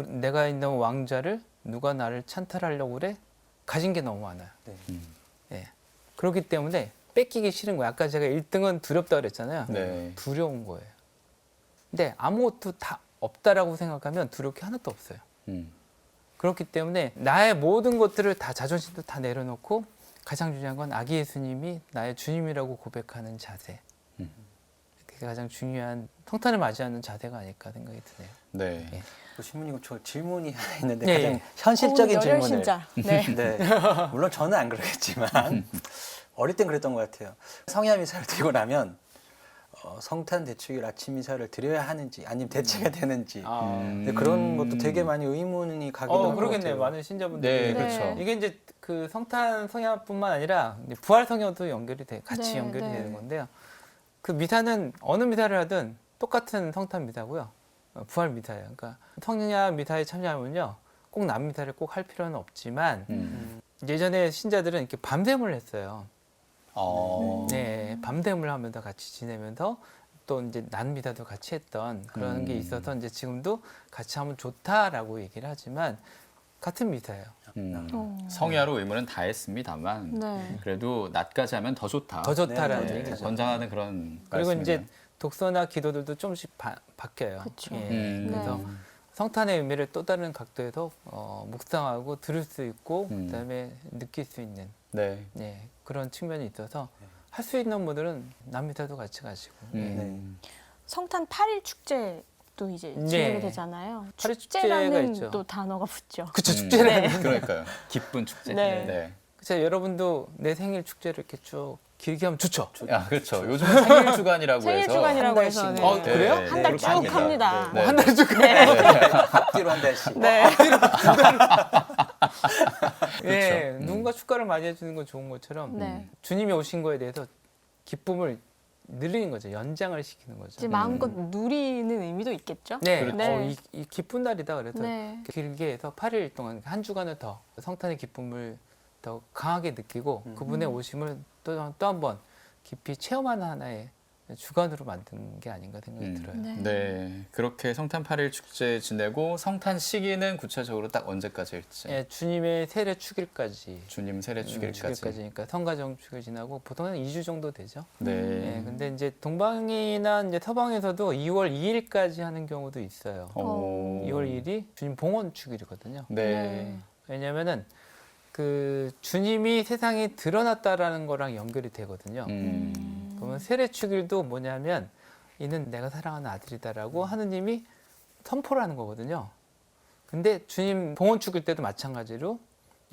내가 있는 왕좌를 누가 나를 찬탈하려고 그래? 가진 게 너무 많아요. 네. 예. 그렇기 때문에 뺏기기 싫은 거예요. 아까 제가 1등은 두렵다 그랬잖아요. 네. 두려운 거예요. 근데 아무것도 다 없다라고 생각하면 두려울 게 하나도 없어요. 그렇기 때문에 나의 모든 것들을 다 자존심도 다 내려놓고 가장 중요한 건 아기 예수님이 나의 주님이라고 고백하는 자세. 그게 가장 중요한 성탄을 맞이하는 자세가 아닐까 생각이 드네요. 네. 예. 신부님 저 질문이 하나 있는데 예, 가장 예. 현실적인 열혈 질문을. 신자. 네. 네. 물론 저는 안 그러겠지만 어릴 땐 그랬던 것 같아요. 성야 미사를 드리고 나면 성탄 대축일 아침 미사를 드려야 하는지 아니면 대체가 되는지 근데 그런 것도 되게 많이 의문이 가기도 한 것 그러겠네요. 같아요. 많은 신자분들이. 네, 그렇죠. 이게 이제 그 성탄 성야뿐만 아니라 이제 부활 성야도 연결이 같이 네, 연결이 네. 되는 건데요. 그 미사는 어느 미사를 하든 똑같은 성탄 미사고요. 부활 미사예요. 그러니까 성야 미사에 참여하면요, 꼭 남 미사를 꼭 할 필요는 없지만 예전에 신자들은 이렇게 밤샘을 했어요. 네, 밤샘을 하면서 같이 지내면서 또 이제 낮 미사도 같이 했던 그런 게 있어서 이제 지금도 같이 하면 좋다라고 얘기를 하지만 같은 미사예요. 성야로 의무는 다 했습니다만 네. 그래도 낮까지 하면 더 좋다. 더 좋다라는 네, 얘기죠. 권장하는 그런 그리고 말씀이네요. 이제 독서나 기도들도 조금씩 바뀌어요. 그쵸. 예, 그래서 네. 성탄의 의미를 또 다른 각도에서 묵상하고 들을 수 있고 그다음에 느낄 수 있는 네. 예, 그런 측면이 있어서 할 수 있는 분들은 남미사도 같이 가시고 네. 성탄 8일 축제도 이제 네. 진행이 되잖아요. 8일 축제가 축제라는 있죠. 또 단어가 붙죠. 그쵸 축제라는 그러니까요. 기쁜 축제. 네. 그쵸 여러분도 내 생일 축제를 이렇게 쭉 길게 하면 좋죠. 아, 그렇죠. 요즘은 생일 주간이라고 생일 해서 주간이라고 한 해서 달씩. 네. 그래요? 한 달 쭉 그렇게 합니다. 네. 한 달 쭉. 앞뒤로 한 달씩. 네. 예, 누군가 축가를 많이 해주는 건 좋은 것처럼 네. 주님이 오신 거에 대해서 기쁨을 늘리는 거죠. 연장을 시키는 거죠. 이제 마음껏 누리는 의미도 있겠죠. 네, 그렇죠. 네. 이 기쁜 날이다. 그래서 네. 길게 해서 8일 동안 한 주간을 더 성탄의 기쁨을 더 강하게 느끼고 그분의 오심을 또 한 번 깊이 체험하는 하나의 주간으로 만든 게 아닌가 생각이 들어요. 네. 네. 그렇게 성탄 8일 축제 지내고 성탄 시기는 구체적으로 딱 언제까지일지. 예, 주님의 세례 축일까지. 주님 세례 축일까지. 축일까지니까 성가정 축일 지나고 보통은 2주 정도 되죠. 네. 예, 근데 이제 동방이나 이제 서방에서도 2월 2일까지 하는 경우도 있어요. 오. 2월 2일이 주님 봉헌 축일이거든요. 네. 왜냐면은 그 주님이 세상에 드러났다라는 거랑 연결이 되거든요. 그러면 세례 축일도 뭐냐면 이는 내가 사랑하는 아들이다라고 하느님이 선포를 하는 거거든요. 근데 주님 봉헌 축일 때도 마찬가지로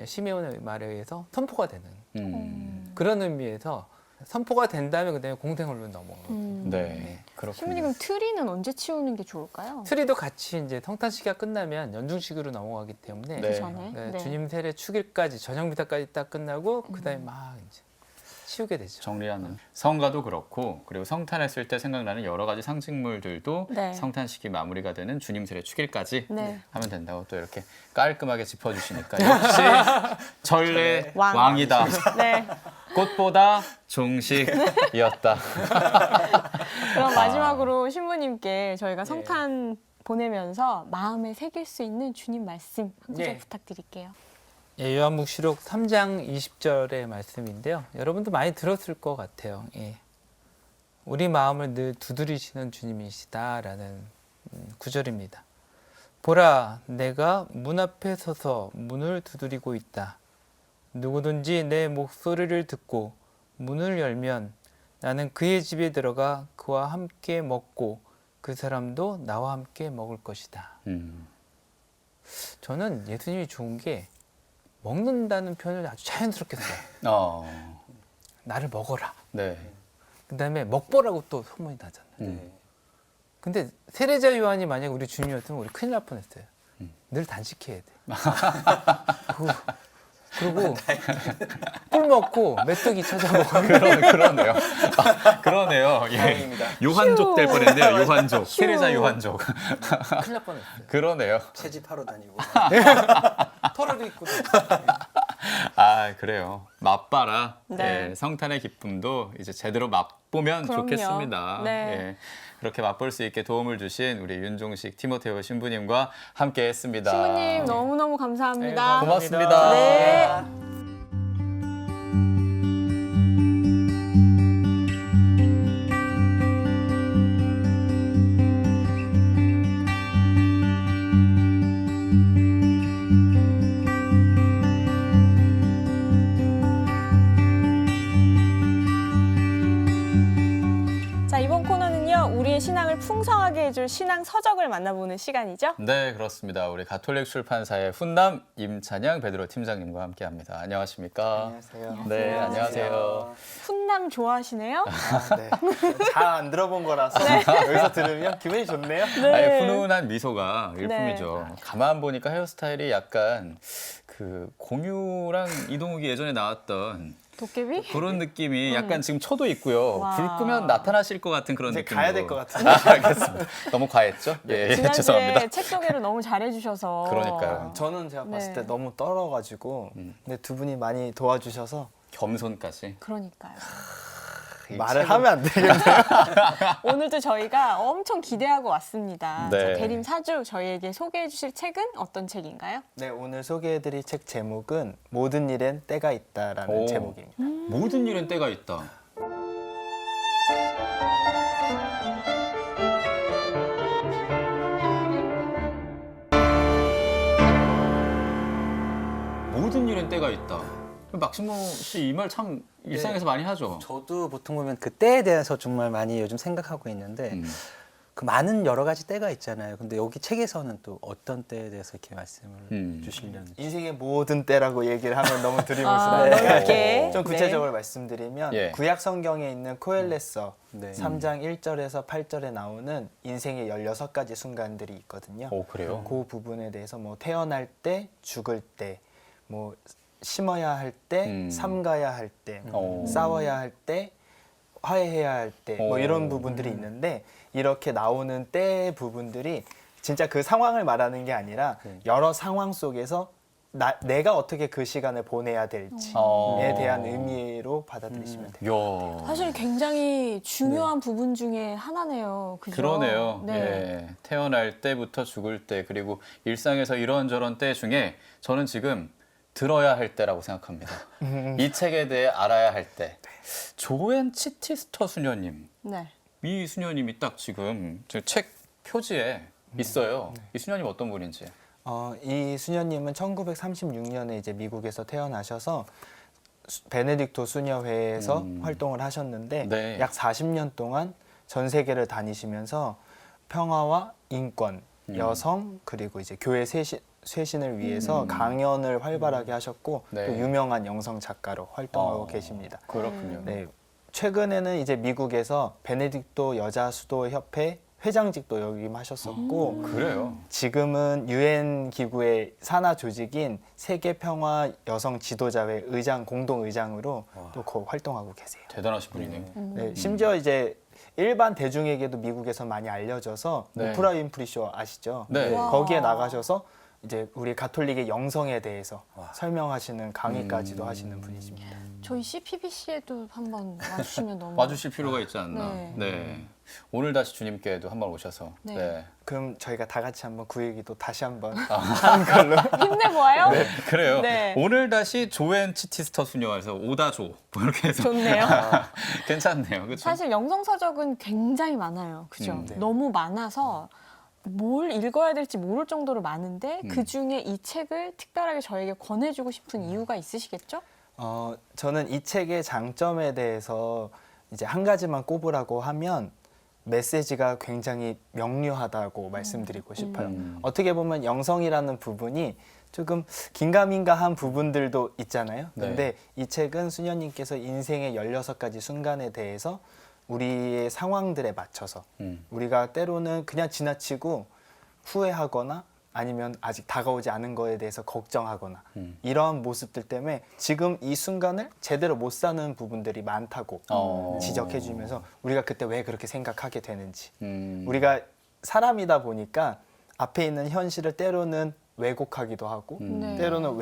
시메온의 말에 의해서 선포가 되는 그런 의미에서 선포가 된다면 그다음에 공생활로 넘어가요. 네. 그렇군요. 신부님 그럼 트리는 언제 치우는 게 좋을까요? 트리도 같이 이제 성탄 시기가 끝나면 연중식으로 넘어가기 때문에 네. 그 전에. 네, 네. 주님 세례 축일까지 저녁 미사까지 딱 끝나고 그다음에 막 이제 치우게 되죠. 정리하는 성가도 그렇고 그리고 성탄했을 때 생각나는 여러 가지 상징물들도 네. 성탄 시기 마무리가 되는 주님 세례 축일까지 네. 하면 된다고 또 이렇게 깔끔하게 짚어주시니까 역시 전래 왕. 왕이다. 네. 꽃보다 종식이었다. 그럼 마지막으로 신부님께 저희가 성탄 보내면서 마음에 새길 수 있는 주님 말씀 한 구절 네. 부탁드릴게요. 예, 요한묵시록 3장 20절의 말씀인데요. 여러분도 많이 들었을 것 같아요. 예. 우리 마음을 늘 두드리시는 주님이시다라는 구절입니다. 보라, 내가 문 앞에 서서 문을 두드리고 있다. 누구든지 내 목소리를 듣고 문을 열면 나는 그의 집에 들어가 그와 함께 먹고 그 사람도 나와 함께 먹을 것이다. 저는 예수님이 좋은 게 먹는다는 표현을 아주 자연스럽게 써요. 나를 먹어라. 네. 그다음에 먹보라고 또 소문이 나잖아요. 네. 근데 세례자 요한이 만약 우리 주님이었으면 우리 큰일 날 뻔했어요. 늘 단식해야 돼. 그리고 꿀 먹고 메뚜기 찾아먹어. 그러네요. 그러네요. 예. 다행입니다. 요한족 될 뻔했네요. 요한족. 세례자 요한족. 큰일 날 뻔했어요. 그러네요. 채집하러 다니고. 털을 입고. 아, 그래요. 맛봐라. 네. 예, 성탄의 기쁨도 이제 제대로 맛보면 그럼요. 좋겠습니다. 네. 예, 그렇게 맛볼 수 있게 도움을 주신 우리 윤종식 티모테오 신부님과 함께했습니다. 신부님 너무너무 감사합니다. 네, 고맙습니다. 네. 자, 자, 이번 코너는요, 우리의 신앙을 풍성하게 해줄 신앙 서적을 만나보는 시간이죠. 네, 그렇습니다. 우리 가톨릭 출판사의 훈남 임찬양 베드로 팀장님과 함께합니다. 안녕하십니까? 안녕하세요. 네, 안녕하세요. 훈남 좋아하시네요? 아, 네. 잘 안 들어본 거라서 여기서 들으면 기분이 좋네요. 아니, 훈훈한 미소가 일품이죠. 가만 보니까 헤어스타일이 약간 그 공유랑 이동욱이 예전에 나왔던 도깨비? 그런 느낌이 약간 지금 초도 있고요. 와. 불 끄면 나타나실 것 같은 그런 이제 느낌으로. 가야 될 것 같은데. 아, 알겠습니다. 너무 과했죠? 예, 지난주에 죄송합니다. 책 소개를 너무 잘해주셔서. 그러니까요. 저는 제가 봤을 네. 때 너무 떨어가지고 근데 두 분이 많이 도와주셔서 겸손까지. 그러니까요. 말을 하면 안 되겠네요. 오늘도 저희가 엄청 기대하고 왔습니다. 네. 자, 대림 사주 저희에게 소개해 주실 책은 어떤 책인가요? 네, 오늘 소개해드릴 책 제목은 모든 일엔 때가 있다라는 오. 제목입니다. 모든 일엔 때가 있다. 모든 일엔 때가 있다. 막시모 씨 이 말 참 일상에서 많이 하죠. 저도 보통 보면 그 때에 대해서 정말 많이 요즘 생각하고 있는데 음. 그 많은 여러 가지 때가 있잖아요. 근데 여기 책에서는 또 어떤 때에 대해서 이렇게 말씀을 주시려는지. 인생의 모든 때라고 얘기를 하면 너무 아, 드리물쓰러우니까 넓게. 좀 구체적으로 말씀드리면 예. 구약 성경에 있는 코엘레서 네. 3장 1절에서 8절에 나오는 인생의 16가지 순간들이 있거든요. 오, 그래요? 그 부분에 대해서 뭐 태어날 때, 죽을 때, 뭐 심어야 할 때, 삼가야 할 때, 오. 싸워야 할 때, 화해해야 할 때, 뭐 오. 이런 부분들이 있는데 이렇게 나오는 때 부분들이 진짜 그 상황을 말하는 게 아니라 여러 상황 속에서 내가 어떻게 그 시간을 보내야 될지에 어. 대한 의미로 받아들이시면 돼요. 야. 사실 굉장히 중요한 부분 중에 하나네요. 그죠? 그러네요. 네. 예. 태어날 때부터 죽을 때 그리고 일상에서 이런저런 때 중에 저는 지금 들어야 할 때라고 생각합니다. 이 책에 대해 알아야 할 때. 조앤 치티스터 수녀님. 네. 이 수녀님이 딱 지금 저 책 표지에 있어요. 이 수녀님 어떤 분인지. 이 수녀님은 1936년에 이제 미국에서 태어나셔서 베네딕토 수녀회에서 활동을 하셨는데 네. 약 40년 동안 전 세계를 다니시면서 평화와 인권, 여성 그리고 이제 교회 쇄신을 위해서 강연을 활발하게 하셨고 네. 또 유명한 영성 작가로 활동하고 계십니다. 그렇군요. 네, 최근에는 이제 미국에서 베네딕토 여자 수도 협회 회장직도 역임하셨었고 그래요. 지금은 유엔 기구의 산하 조직인 세계 평화 여성 지도자회 의장 공동 의장으로 또 활동하고 계세요. 대단하신 분이네요. 네, 심지어 이제 일반 대중에게도 미국에서 많이 알려져서 네. 오프라 윈프리 쇼 아시죠? 네. 와. 거기에 나가셔서 이제 우리 가톨릭의 영성에 대해서 설명하시는 강의까지도 하시는 분이십니다. 저희 CPBC에도 한번 와주시면 너무. 와주실 필요가 있지 않나. 네. 네. 오늘 다시 주님께도 한번 오셔서. 네. 네. 그럼 저희가 다 같이 한번 그 얘기도 다시 한번 힘내보아요? 그래요. 네. 오늘 다시 조앤 치티스터 수녀에서 오다조 뭐 이렇게 해서 좋네요. 괜찮네요. 그렇죠? 사실 영성서적은 굉장히 많아요. 그죠? 네. 너무 많아서 뭘 읽어야 될지 모를 정도로 많은데 그 중에 이 책을 특별하게 저에게 권해주고 싶은 이유가 있으시겠죠? 저는 이 책의 장점에 대해서 이제 한 가지만 꼽으라고 하면 메시지가 굉장히 명료하다고 말씀드리고 싶어요. 어떻게 보면 영성이라는 부분이 조금 긴가민가한 부분들도 있잖아요. 네. 근데 이 책은 수녀님께서 인생의 16가지 순간에 대해서 우리의 상황들에 맞춰서 우리가 때로는 그냥 지나치고 후회하거나 아니면 아직 다가오지 않은 거에 대해서 걱정하거나 이러한 모습들 때문에 지금 이 순간을 제대로 못 사는 부분들이 많다고 지적해 주면서 우리가 그때 왜 그렇게 생각하게 되는지 우리가 사람이다 보니까 앞에 있는 현실을 때로는 왜곡하기도 하고 네. 때로는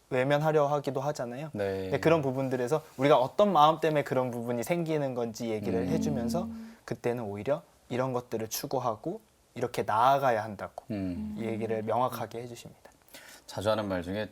외면하려 하기도 하잖아요. 네. 근데 그런 부분들에서 우리가 어떤 마음 때문에 그런 부분이 생기는 건지 얘기를 해주면서 그때는 오히려 이런 것들을 추구하고 이렇게 나아가야 한다고 이 얘기를 명확하게 해주십니다. 자주 하는 말 중에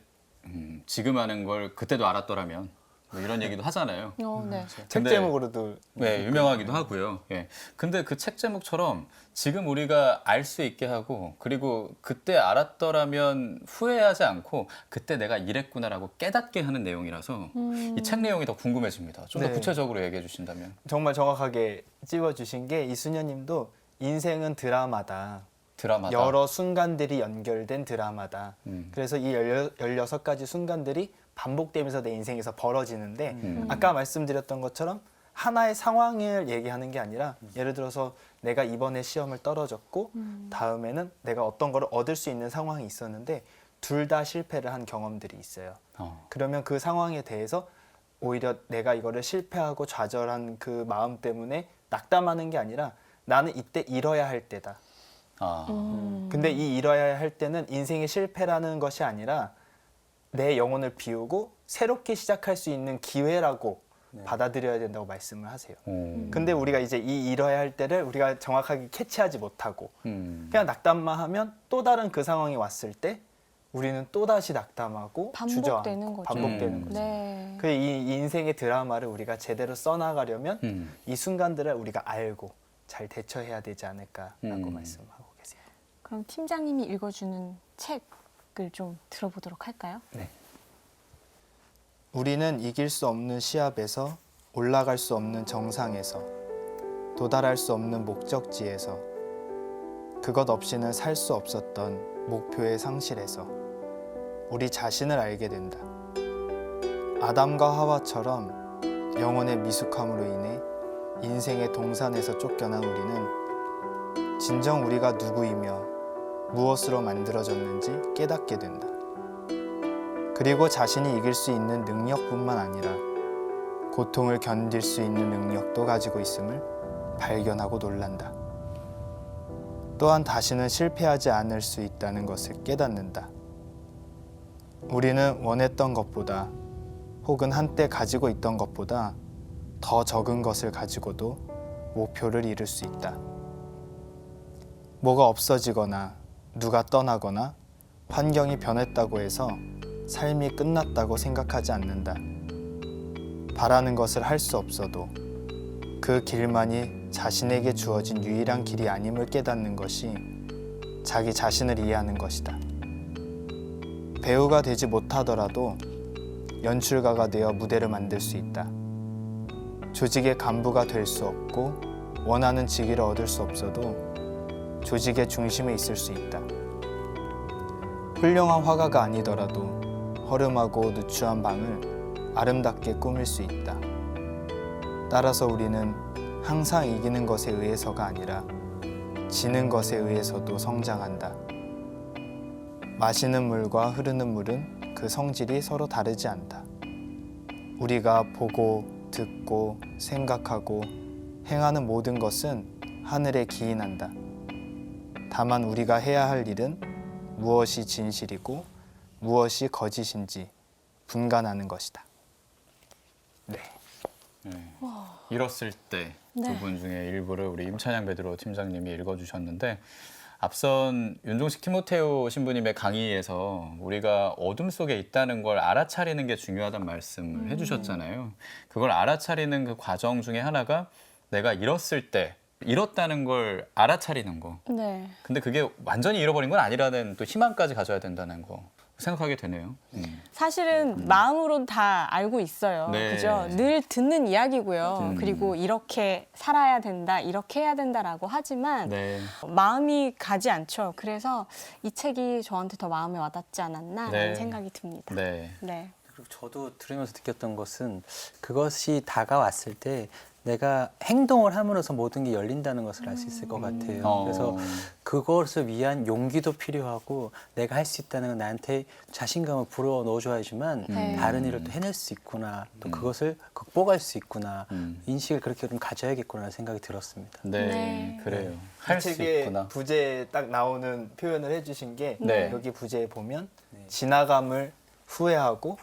지금 하는 걸 그때도 알았더라면 뭐 이런 얘기도 하잖아요. 네. 책 근데- 제목으로도 네, 유명하기도 하고요. 예. 근데 그 책 제목처럼 지금 우리가 알 수 있게 하고 그리고 그때 알았더라면 후회하지 않고 그때 내가 이랬구나라고 깨닫게 하는 내용이라서 이 책 내용이 더 궁금해집니다. 좀 더 네. 구체적으로 얘기해 주신다면. 정말 정확하게 찝어주신 게 이순녀님도 인생은 드라마다. 드라마다. 여러 순간들이 연결된 드라마다. 음. 그래서 이 16가지 순간들이 반복되면서 내 인생에서 벌어지는데 음. 아까 말씀드렸던 것처럼 하나의 상황을 얘기하는 게 아니라 예를 들어서 내가 이번에 시험을 떨어졌고 다음에는 내가 어떤 걸 얻을 수 있는 상황이 있었는데 둘 다 실패를 한 경험들이 있어요. 그러면 그 상황에 대해서 오히려 내가 이거를 실패하고 좌절한 그 마음 때문에 낙담하는 게 아니라 나는 이때 잃어야 할 때다. 근데 이 잃어야 할 때는 인생의 실패라는 것이 아니라 내 영혼을 비우고 새롭게 시작할 수 있는 기회라고 받아들여야 된다고 말씀을 하세요. 근데 우리가 이제 이 잃어야 할 때를 우리가 정확하게 캐치하지 못하고 그냥 낙담만 하면 또 다른 그 상황이 왔을 때 우리는 또 다시 낙담하고 반복되는 거죠. 반복되는 거죠. 네. 그 이 인생의 드라마를 우리가 제대로 써나가려면 이 순간들을 우리가 알고 잘 대처해야 되지 않을까라고 말씀하고 계세요. 그럼 팀장님이 읽어주는 책을 좀 들어보도록 할까요? 우리는 이길 수 없는 시합에서 올라갈 수 없는 정상에서 도달할 수 없는 목적지에서 그것 없이는 살 수 없었던 목표의 상실에서 우리 자신을 알게 된다. 아담과 하와처럼 영혼의 미숙함으로 인해 인생의 동산에서 쫓겨난 우리는 진정 우리가 누구이며 무엇으로 만들어졌는지 깨닫게 된다. 그리고 자신이 이길 수 있는 능력뿐만 아니라 고통을 견딜 수 있는 능력도 가지고 있음을 발견하고 놀란다. 또한 다시는 실패하지 않을 수 있다는 것을 깨닫는다. 우리는 원했던 것보다 혹은 한때 가지고 있던 것보다 더 적은 것을 가지고도 목표를 이룰 수 있다. 뭐가 없어지거나 누가 떠나거나 환경이 변했다고 해서 삶이 끝났다고 생각하지 않는다. 바라는 것을 할 수 없어도 그 길만이 자신에게 주어진 유일한 길이 아님을 깨닫는 것이 자기 자신을 이해하는 것이다. 배우가 되지 못하더라도 연출가가 되어 무대를 만들 수 있다. 조직의 간부가 될 수 없고 원하는 직위를 얻을 수 없어도 조직의 중심에 있을 수 있다. 훌륭한 화가가 아니더라도 허름하고 누추한 방을 아름답게 꾸밀 수 있다. 따라서 우리는 항상 이기는 것에 의해서가 아니라 지는 것에 의해서도 성장한다. 마시는 물과 흐르는 물은 그 성질이 서로 다르지 않다. 우리가 보고 듣고 생각하고 행하는 모든 것은 하늘에 기인한다. 다만 우리가 해야 할 일은 무엇이 진실이고 무엇이 거짓인지 분간하는 것이다. 네. 잃었을 때 두 분 중에 일부를 우리 임찬양 베드로 팀장님이 읽어주셨는데 앞선 윤종식 티모테오 신부님의 강의에서 우리가 어둠 속에 있다는 걸 알아차리는 게 중요하다는 말씀을 해주셨잖아요. 그걸 알아차리는 그 과정 중에 하나가 내가 잃었을 때 잃었다는 걸 알아차리는 거. 네. 근데 그게 완전히 잃어버린 건 아니라는 또 희망까지 가져야 된다는 거 생각하게 되네요. 사실은 마음으론 다 알고 있어요. 네. 그죠? 늘 듣는 이야기고요. 그리고 이렇게 살아야 된다, 이렇게 해야 된다라고 하지만 네. 마음이 가지 않죠. 그래서 이 책이 저한테 더 마음에 와닿지 않았나라는 네. 생각이 듭니다. 네. 네. 그리고 저도 들으면서 느꼈던 것은 그것이 다가왔을 때 내가 행동을 함으로써 모든 게 열린다는 것을 알 수 있을 것 같아요. 그래서 그것을 위한 용기도 필요하고 내가 할 수 있다는 건 나한테 자신감을 불어 넣어줘야지만 네. 다른 일을 또 해낼 수 있구나, 또 그것을 극복할 수 있구나, 인식을 그렇게 좀 가져야겠구나 생각이 들었습니다. 네. 네. 그래요. 이 할 수 책의 있구나. 부제에 딱 나오는 표현을 해주신 게 네. 여기 부제에 보면 지나감을 후회하고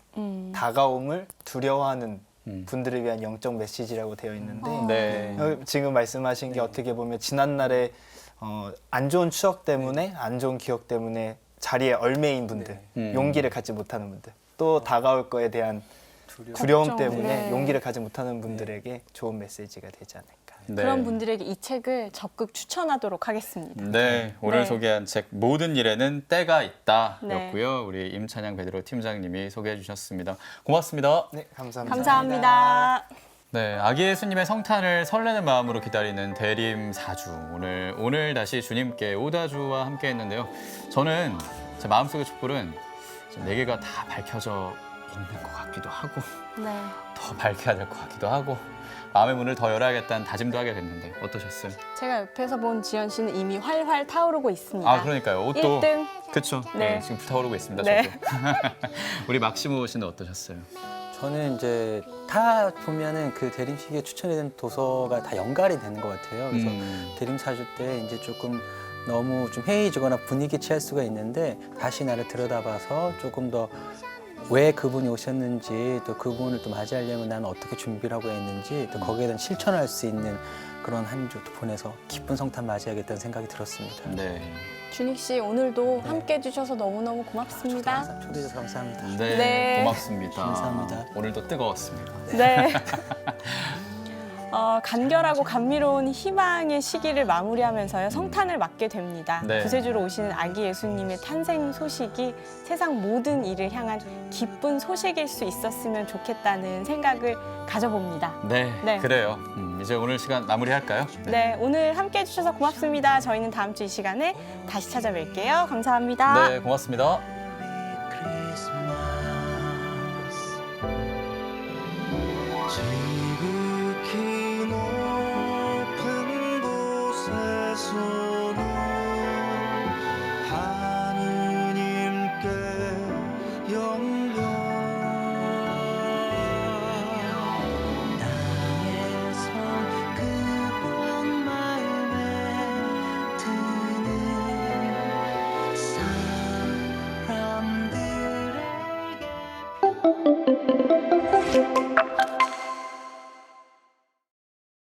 다가옴을 두려워하는 분들을 위한 영적 메시지라고 되어 있는데 네. 지금 말씀하신 게 어떻게 보면 지난날에 안 좋은 추억 때문에 안 좋은 기억 때문에 자리에 얼매인 분들, 용기를 갖지 못하는 분들, 또 다가올 거에 대한 두려움 걱정, 때문에 네. 용기를 가지 못하는 분들에게 좋은 메시지가 되지 않을까. 네. 그런 분들에게 이 책을 적극 추천하도록 하겠습니다. 네, 오늘 네. 소개한 책 모든 일에는 때가 있다 네. 였고요. 우리 임찬양 베드로 팀장님이 소개해 주셨습니다. 고맙습니다. 네, 감사합니다. 감사합니다. 네, 아기 예수님의 성탄을 설레는 마음으로 기다리는 대림 4주. 오늘 다시 주님께 오다주와 함께 했는데요. 저는 제 마음속의 촛불은 4개가 다 밝혀져 있는 것 같기도 하고 네. 더 밝혀야 될 것 같기도 하고 마음의 문을 더 열어야겠다는 다짐도 하게 됐는데 어떠셨어요? 제가 옆에서 본 지연 씨는 이미 활활 타오르고 있습니다. 아, 그러니까요. 옷도 1등. 그렇죠. 네. 네, 지금 불타오르고 있습니다. 네. 저도. 우리 막시모 씨는 어떠셨어요? 저는 이제 다 보면은 그 대림식에 추천해준 도서가 다 연갈이 되는 것 같아요. 그래서 대림 사주 때 이제 조금 너무 좀 회의지거나 분위기 취할 수가 있는데 다시 나를 들여다봐서 조금 더 왜 그분이 오셨는지 또 그분을 또 맞이하려면 나는 어떻게 준비를 하고 했는지 또 거기에 대한 실천할 수 있는 그런 한 주도 보내서 기쁜 성탄 맞이하겠다는 생각이 들었습니다. 네. 준익 씨 오늘도 함께 해주셔서 너무너무 고맙습니다. 초대해 주셔서 감사합니다. 네, 네. 고맙습니다. 감사합니다. 오늘도 뜨거웠습니다. 네. 간결하고 감미로운 희망의 시기를 마무리하면서요 성탄을 맞게 됩니다. 네. 구세주로 오시는 아기 예수님의 탄생 소식이 세상 모든 일을 향한 기쁜 소식일 수 있었으면 좋겠다는 생각을 가져봅니다. 네, 네. 그래요. 이제 오늘 시간 마무리할까요? 네, 오늘 함께 해주셔서 고맙습니다. 저희는 다음 주 이 시간에 다시 찾아뵐게요. 감사합니다. 네, 고맙습니다.